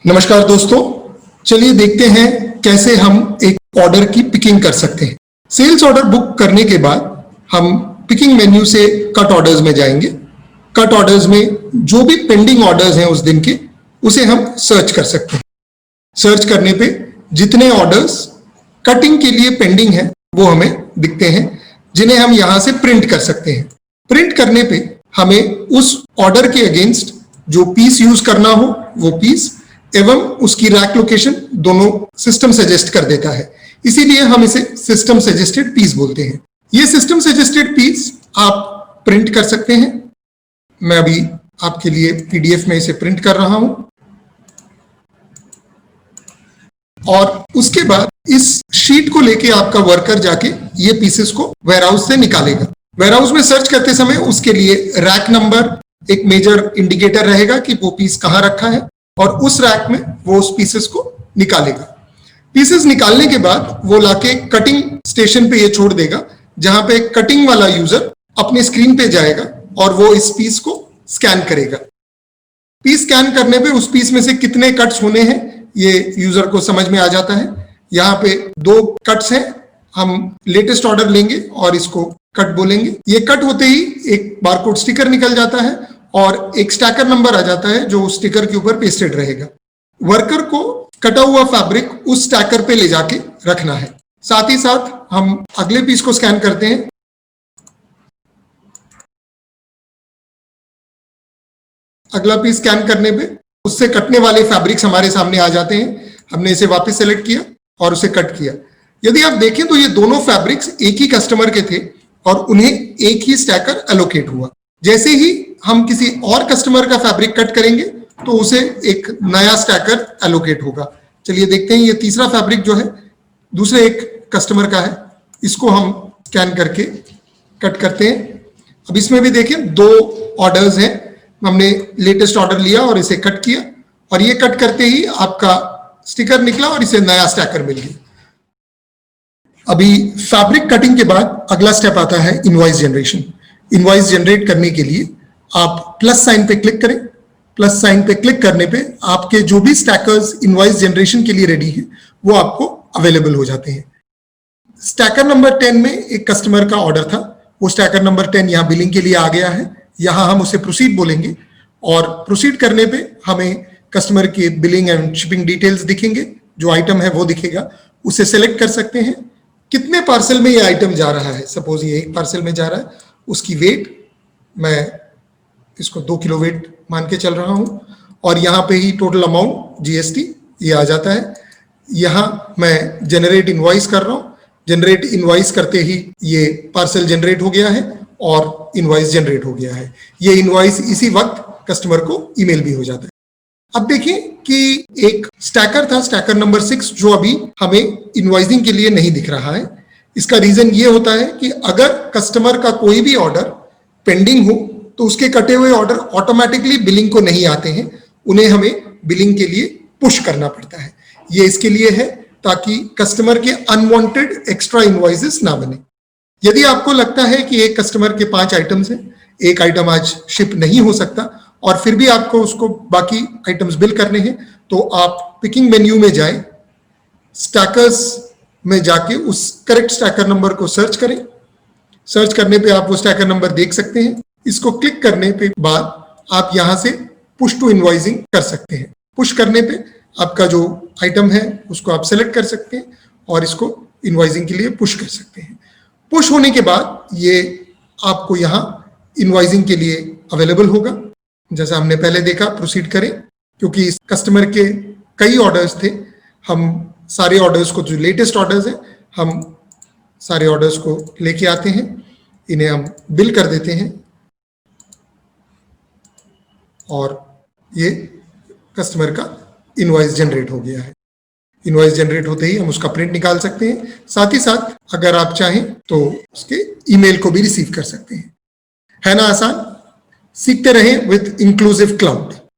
नमस्कार दोस्तों, चलिए देखते हैं कैसे हम एक ऑर्डर की पिकिंग कर सकते हैं। सेल्स ऑर्डर बुक करने के बाद हम पिकिंग मेन्यू से कट ऑर्डर्स में जाएंगे। कट ऑर्डर्स में जो भी पेंडिंग ऑर्डर्स हैं उस दिन के, उसे हम सर्च कर सकते हैं। सर्च करने पे जितने ऑर्डर्स कटिंग के लिए पेंडिंग है वो हमें दिखते हैं, जिन्हें हम यहाँ से प्रिंट कर सकते हैं। प्रिंट करने पे हमें उस ऑर्डर के अगेंस्ट जो पीस यूज करना हो वो पीस एवं उसकी रैक लोकेशन दोनों सिस्टम सजेस्ट कर देता है। इसीलिए हम इसे सिस्टम सजेस्टेड पीस बोलते हैं। ये सिस्टम सजेस्टेड पीस आप प्रिंट कर सकते हैं। मैं अभी आपके लिए पीडीएफ में इसे प्रिंट कर रहा हूं और उसके बाद इस शीट को लेके आपका वर्कर जाके ये पीसेस को वेयरहाउस से निकालेगा। वेयरहाउस में सर्च करते समय उसके लिए रैक नंबर एक मेजर इंडिकेटर रहेगा कि वो पीस कहां रखा है और उस रैक में वो उस पीसेस को निकालेगा। पीसेस निकालने के बाद वो लाके कटिंग स्टेशन पे ये छोड़ देगा, जहां पे कटिंग वाला यूजर अपने स्क्रीन पे जाएगा और वो इस पीस को स्कैन करेगा। पीस स्कैन करने पे उस पीस में से कितने कट्स होने हैं ये यूजर को समझ में आ जाता है। यहाँ पे 2 कट्स हैं, हम लेटेस्ट ऑर्डर लेंगे और इसको कट बोलेंगे। ये कट होते ही एक बारकोड स्टिकर निकल जाता है और एक स्टैकर नंबर आ जाता है जो स्टिकर के ऊपर पेस्टेड रहेगा। वर्कर को कटा हुआ फैब्रिक उस स्टैकर पे ले जाके रखना है। साथ ही साथ हम अगले पीस को स्कैन करते हैं। अगला पीस स्कैन करने पे उससे कटने वाले फैब्रिक्स हमारे सामने आ जाते हैं। हमने इसे वापस सेलेक्ट किया और उसे कट किया। यदि आप देखें तो ये दोनों फैब्रिक्स एक ही कस्टमर के थे और उन्हें एक ही स्टैकर एलोकेट हुआ। जैसे ही हम किसी और कस्टमर का फैब्रिक कट करेंगे तो उसे एक नया स्टैकर एलोकेट होगा। चलिए देखते हैं, ये तीसरा फैब्रिक जो है दूसरे एक कस्टमर का है, इसको हम स्कैन करके कट करते हैं। अब इसमें भी देखिए 2 ऑर्डर्स हैं। हमने लेटेस्ट ऑर्डर लिया और इसे कट किया और ये कट करते ही आपका स्टिकर निकला और इसे नया स्टैकर मिल गया। अभी फैब्रिक कटिंग के बाद अगला स्टेप आता है इनवॉइस जनरेशन। इनवॉइस जनरेट करने के लिए आप प्लस साइन पे क्लिक करें। प्लस साइन पे क्लिक करने पे आपके जो भी स्टैकर्स इनवॉइस जनरेशन के लिए रेडी हैं वो आपको अवेलेबल हो जाते हैं। स्टैकर नंबर 10 में एक कस्टमर का ऑर्डर था, वो स्टैकर नंबर 10 यहाँ बिलिंग के लिए आ गया है। यहाँ हम उसे प्रोसीड बोलेंगे और प्रोसीड करने पे हमें कस्टमर के बिलिंग एंड शिपिंग डिटेल्स दिखेंगे। जो आइटम है वो दिखेगा, उसे सेलेक्ट कर सकते हैं कितने पार्सल में ये आइटम जा रहा है। सपोज ये 1 पार्सल में जा रहा है, उसकी वेट मैं इसको 2 किलो वेट मान के चल रहा हूं और यहाँ पे ही टोटल अमाउंट जीएसटी ये आ जाता है। यहाँ मैं जनरेट इनवॉइस कर रहा हूँ। जनरेट इनवॉइस करते ही ये पार्सल जनरेट हो गया है और इनवॉइस जनरेट हो गया है। ये इनवॉइस इसी वक्त कस्टमर को ईमेल भी हो जाता है। अब देखिए कि एक स्टैकर था, स्टैकर नंबर 6, जो अभी हमें इनवॉइसिंग के लिए नहीं दिख रहा है। इसका रीजन ये होता है कि अगर कस्टमर का कोई भी ऑर्डर पेंडिंग हो तो उसके कटे हुए ऑर्डर ऑटोमेटिकली बिलिंग को नहीं आते हैं, उन्हें हमें बिलिंग के लिए पुश करना पड़ता है। ये इसके लिए है ताकि कस्टमर के अनवांटेड एक्स्ट्रा इनवॉइसेस ना बने। यदि आपको लगता है कि एक कस्टमर के 5 आइटम्स हैं, एक आइटम आज शिप नहीं हो सकता और फिर भी आपको उसको बाकी आइटम्स बिल करने हैं, तो आप पिकिंग मेन्यू में जाएं, स्टैकर्स में जाके उस करेक्ट स्टैकर नंबर को सर्च करें। सर्च करने पे आप वो स्टैकर नंबर देख सकते हैं। इसको क्लिक करने पे बाद आप यहां से पुश टू इनवॉइसिंग कर सकते हैं। पुश करने पे आपका जो आइटम है उसको आप सेलेक्ट कर सकते हैं और इसको इनवॉइसिंग के लिए पुश कर सकते हैं। पुश होने के बाद ये आपको यहाँ इनवॉइसिंग के लिए अवेलेबल होगा। जैसा हमने पहले देखा, प्रोसीड करें क्योंकि इस कस्टमर के कई ऑर्डर्स थे। हम सारे ऑर्डर्स को, जो लेटेस्ट ऑर्डर्स हैं, हम सारे ऑर्डर्स को लेके आते हैं, इन्हें हम बिल कर देते हैं और ये कस्टमर का इनवॉइस जनरेट हो गया है। इनवॉइस जनरेट होते ही हम उसका प्रिंट निकाल सकते हैं। साथ ही साथ अगर आप चाहें तो उसके ईमेल को भी रिसीव कर सकते हैं। है ना आसान? सीखते रहें विद इंक्लूसिव क्लाउड।